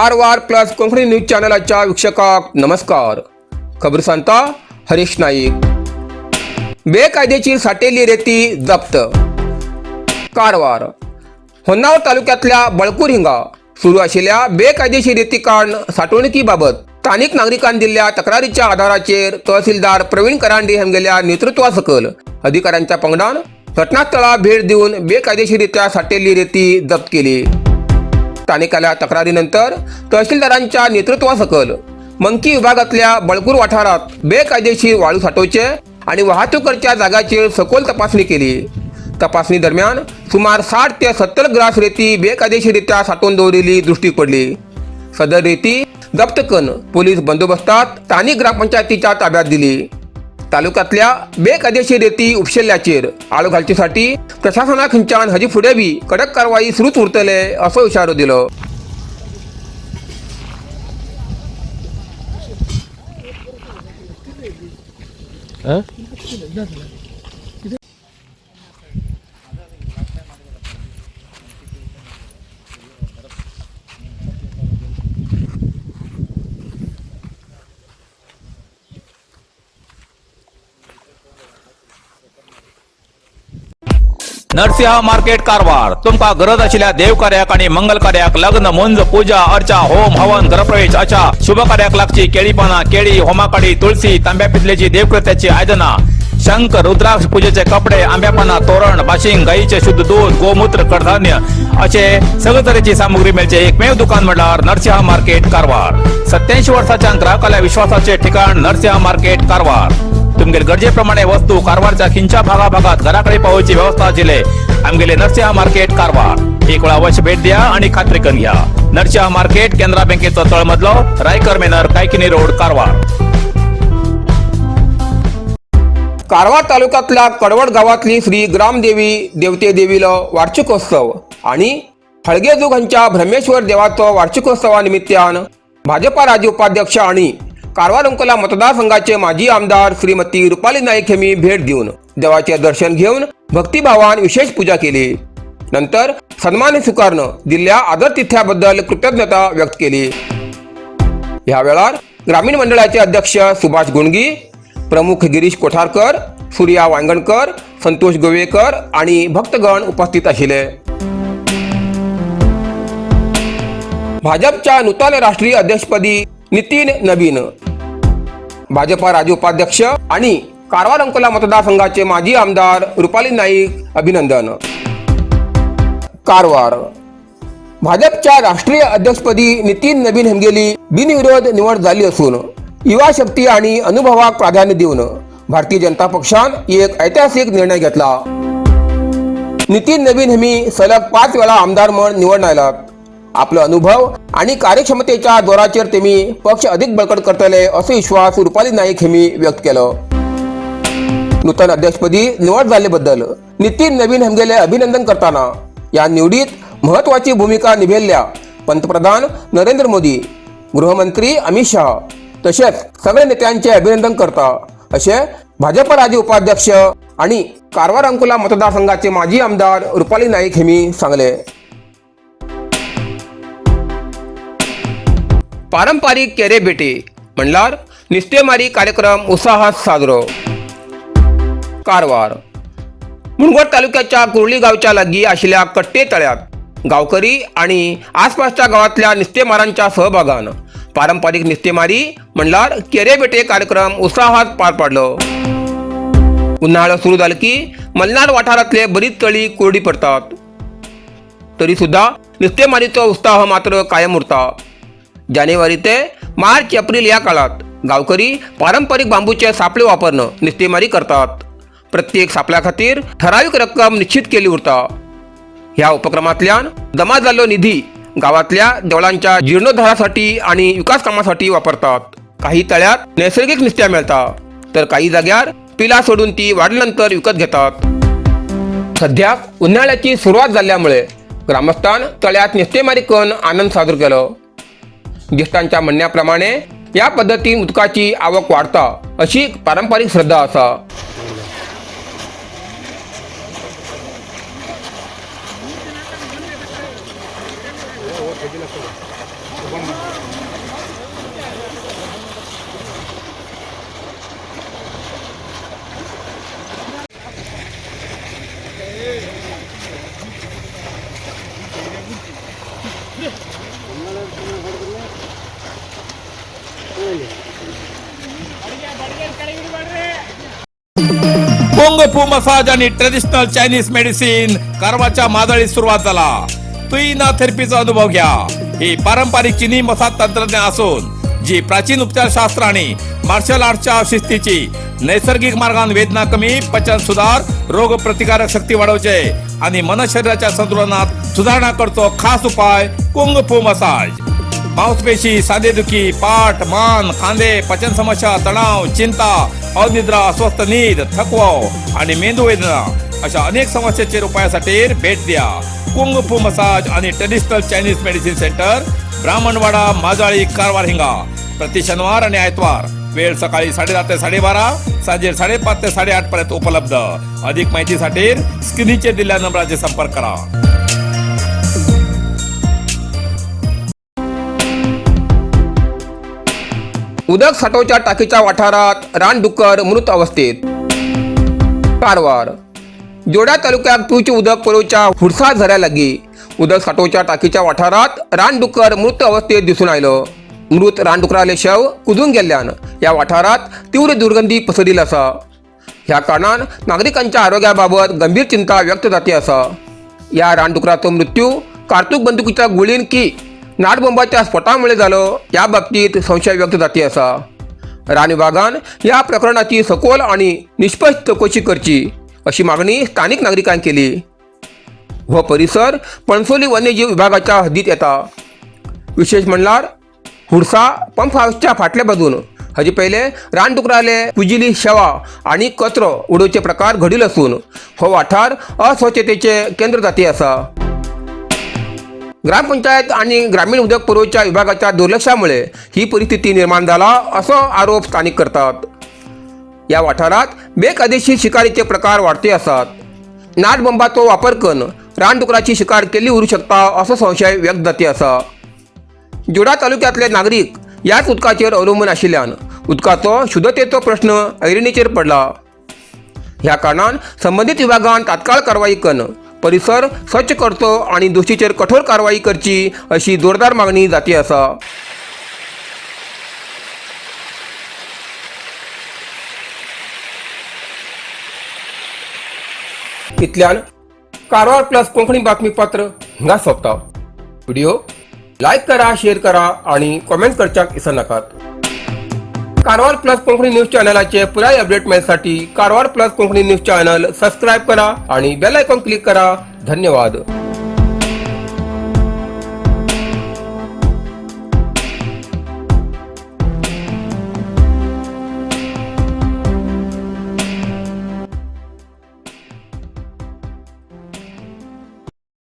Karwar plus Konkani news चॅनलाच्या वीक्षकांक नमस्कार. खबर सांगता हरीश नाईक. बेकायदेशीर साठेली रेती जप्त. कारवार होन्नावर तालुक्यातल्या बळकूर हिंगा सुरू असलेल्या बेकायदेशीर रेती काढ साठवणुकीबाबत स्थानिक नागरिकांनी दिलेल्या तक्रारीच्या आधाराचेर तहसीलदार प्रवीण करांडे हांगेल्या नेतृत्वासकल अधिकाऱ्यांच्या पंगडान घटनास्थळाला भेट देऊन बेकायदेशीररित्या साठेली रेती जप्त केली. स्थानिकाल्या तक्रारीनंतर तहसीलदारांच्या नेतृत्वासकल मंकी विभागातल्या बळकूर वाठारात बेकायदेशीर वाळू साठवचे आणि वाहतूक करच्या जागांचेर सखोल तपासणी केली. तपासणी दरम्यान सुमार 60 ते 70 ग्रास रेती बेकायदेशीररित्या साठवून दवरिल्ली दृष्टीक पडली. सदर रेती जप्त करून पोलीस बंदोबस्तात स्थानिक ग्रामपंचायतीच्या ताब्यात दिली. तालुक्यातल्या बेकायदेशीर रेती उपशिल्ल्याचेर आळो घालचेसाठी प्रशासना खंयच्यान हाचे फुडें बी कडक कारवाई सुरूच उरतले असो इशारो दिलो. नरसिंह मार्केट कारवार. तुमका गरज असलेल्या देव कार्याक आणि मंगल कार्याक, लग्न, मुंज, पूजा अर्चा, होम हवन, गृहप्रवेश अशा शुभ कार्याक लागची केळी पाना, केळी, होमाकडी, तुळशी, तांब्या पितलेची देवकृत्याची आयदना, शंख, रुद्राक्ष पूजेचे कपडे, आंब्या पाना, तोरण, बाशिंग, गाईचे शुद्ध दूध, गोमूत्र, कडधान्य असे सगळे तऱ्हेची सामुग्री मिळचे एकमेव दुकान म्हणल्यार नरसिंह मार्केट कारवार. 87 वर्षाच्या ग्राहकाला विश्वासाचे ठिकाण नरसिंह मार्केट कारवार. तुमगेर गरजेप्रमाणे वस्तू कारवारच्या खिंच्या भागाभागात घराकडे पावोवची व्यवस्था आशिल्ले आमगेले नरसिंह मार्केट कारवार. एक वेळा अवश्य भेट द्या आणि खात्री करून घ्या. नरसिंह मार्केट केंद्रा बँकेचो तळमजलो, रायकर मेनर, कायकिनी रोड, कारवार. कारवार तालुक्यातल्या कडवड गावातली श्री ग्रामदेवी देवते देवीलो वार्षिकोत्सव आणि हळगेजूग हांच्या ब्रह्मेश्वर देवाचो वार्षिकोत्सवा निमित्तान भाजपा राज्य उपाध्यक्ष आणि कारवार अंकोला मतदारसंघाचे माजी आमदार श्रीमती रुपाली नाईक यांनी भेट देऊन देवाचे दर्शन घेऊन भक्तिभावान विशेष पूजा केली. नंतर सन्मान स्वीकारून दिल्ल्या आदरातिथ्याबद्दल कृतज्ञता व्यक्त केली. या वेळार ग्रामीण मंडळाचे अध्यक्ष सुभाष गुणगी, प्रमुख गिरीश कोठारकर, सूर्या वांगणकर, संतोष गोवेकर आणि भक्तगण उपस्थित आशिल्ले. भाजपच्या नूतन राष्ट्रीय अध्यक्षपदी नितीन नवीन, भाजपा राज्य उपाध्यक्ष आणि कारवार अंकोला मतदारसंघाचे माजी आमदार रुपाली नाईक अभिनंदन. कारवार भाजपच्या राष्ट्रीय अध्यक्षपदी नितीन नवीन हेमगेली बिनविरोध निवड झाली असून युवा शक्ती आणि अनुभवाक प्राधान्य देऊन भारतीय जनता पक्षान एक ऐतिहासिक निर्णय घेतला. नितीन नवीन हेमी सलग 5 वेळा आमदार म्हणून निवडून आयलात. आपलो अनुभव आणि कार्यक्षमतेच्या जोराचेर तेमी पक्ष अधिक बळकट करतले असो विश्वास रुपाली नाईक हेमी व्यक्त केलो. नूतन अध्यक्षपदी निवड झाल्याबद्दल नितीन नवीन हेमगेले अभिनंदन करताना या निवडीत महत्वाची भूमिका निभेल्ल्या पंतप्रधान नरेंद्र मोदी, गृहमंत्री अमित शाह तसेच सगळे नेत्यांचे अभिनंदन करता असे भाजप राज्य उपाध्यक्ष आणि कारवार अंकोला मतदारसंघाचे माजी आमदार रुपाली नाईक हेमी सांगले. पारंपरिक केरे बेटे म्हणल्यार निस्तेमारी कार्यक्रम उत्साहात साजरो. कारवार मुणगोड तालुक्याच्या कुर्ली गावच्या लागीं आशिल्ल्या कट्टे तळ्यात गावकरी आणि आसपासच्या गावातल्या निस्तेमारांच्या सहभागान पारंपरिक निस्तेमारी म्हणल्यार केरे बेटे कार्यक्रम उत्साहात पार पडलो. उन्हाळो सुरू झाला की मलनाड वाठारातले बरीच तळी कोरडी पडतात. तरी सुद्धा निस्तेमारीचो उत्साह मात्र कायम उरता. जानेवारी ते मार्च एप्रिल या काळात गावकरी पारंपरिक बांबूचे सापळे वापरून निस्तेमारी करतात. प्रत्येक सापळ्या खातीर ठराविक रक्कम निश्चित केली उरता. ह्या उपक्रमांतल्यान जमा जाल्लो निधी गावातल्या देवळांच्या जीर्णोद्धारासाठी आणि विकास कामासाठी वापरतात. काही तळ्यात नैसर्गिक नुस्त्या मिळता तर काही जाग्यार पिला सोडून ती वाढल्यानंतर विकत घेतात. सध्या उन्हाळ्याची सुरुवात झाल्यामुळे ग्रामस्थान तळ्यात निस्तेमारी करून आनंद साजरा केलो. ज्येष्ठांच्या म्हणण्याप्रमाणे या पद्धतीन उदकाची आवक वाढता अशी पारंपरिक श्रद्धा असा. Vamos. कुंग फू मसाज आणि ट्रेडिशनल चायनीज मेडिसिन कारवारच्या मादळीत सुरुवात झाला. तुईना थेरपीचा अनुभव घ्या. ही पारंपरिक चीनी मसाज तंत्रज्ञान असून जी प्राचीन उपचारशास्त्र आणि मार्शल आर्टच्या शिस्तीची नैसर्गिक मार्गाने वेदना कमी, पचन सुधार, रोग प्रतिकारक शक्ती वाढवते आणि मन शरीराच्या संतुलनात सुधारणा करतो. खास उपाय कुंग फू मसाज. मांसपेशी, सांधेदुखी, पाठ, मान, खांदे, पचन समस्या, तणाव, चिंता, अनिद्रा, अस्वस्थ नींद, थकवा आणि मेंदू वेदना अशा अनेक समस्येचे उपायासाठी भेट द्या. कुंग फू मसाज आणि traditional Chinese medicine centre, Brahmanwada, Majali, Karwar, हिंगा. प्रति शनिवार आणि आयतवार. वेळ सकाळी 10:30 ते 12:30, सांजे 5:30 ते 8:30 पर्यंत उपलब्ध. अधिक माहितीसाठी स्क्रीनचे दिलेल्या नंबराचे संपर्क करा. उदक साठवच्या टाकीच्या वाठारात रानडुक्कर मृत अवस्थेत. कारवार. जोडा तालुक्यात तुळची उदक पुरवठ्याच्या हुडसा झऱ्यालागी उदक साठवच्या टाकीच्या वाठारात रानडुक्कर मृत अवस्थेत दिसून आलं. मृत रानडुकराले शव कुजून गेल्यान या वाठारात तीव्र दुर्गंधी पसरली असा. ह्या कारणान नागरिकांच्या आरोग्याबाबत गंभीर चिंता व्यक्त जाते असा. या रानडुकराचा मृत्यू कारतूक बंदुकीच्या गोळीन की नाडबंबाच्या स्फोटामुळे झालं या बाबतीत संशय व्यक्त जाते असा. रान विभागान या प्रकरणाची सखोल आणि निष्पक्ष चौकशी करची अशी मागणी स्थानिक नागरिकांनी केली. व परिसर पणसोली वन्यजीव विभागाच्या हद्दीत येता. विशेष म्हणल्यार हुडसा पंप हाऊसच्या फाटल्या बाजून हाजी पहिले रानडुकराले कुजिली शेवा आणि कचरो उडोवचे प्रकार घडिल असून हो वाठार अस्वच्छतेचे केंद्र जाती असा. ग्रामपंचायत आणि ग्रामीण उदक पुरवठ्याच्या विभागाच्या दुर्लक्षामुळे ही परिस्थिती निर्माण झाला असा आरोप स्थानिक करतात. या वाठारात बेकायदेशीर शिकारीचे प्रकार वाढते असतात. नाटबंबाचो वापर करून रानडुकराची शिकार केली उरू शकता असा संशय व्यक्त जाते असा. जोडा तालुक्यातले नागरिक याच उदकाचेर अवलंबून आशिल्ल्यान उदकाचो शुद्धतेचो प्रश्न ऐरणीचेर पडला. ह्या कारणान संबंधित विभागान तात्काळ कारवाई करून परिसर स्वच्छ करचो आणि दोषीचेर कठोर कारवाई करची अशी जोरदार मागणी जाती असा. इतल्यान कारवार प्लस कोंकणी बातमीपत्र हिंगा सोंपता. व्हिडिओ लाईक करा, शेअर करा आणि कमेंट करच्याक विसरू नाकात. कारवार प्लस कोंकणी न्यूज चॅनलाचे पुराय अपडेट मिळण्यासाठी Karwar plus Konkani news channel subscribe करा आणि बेल आयकॉन क्लिक करा. धन्यवाद.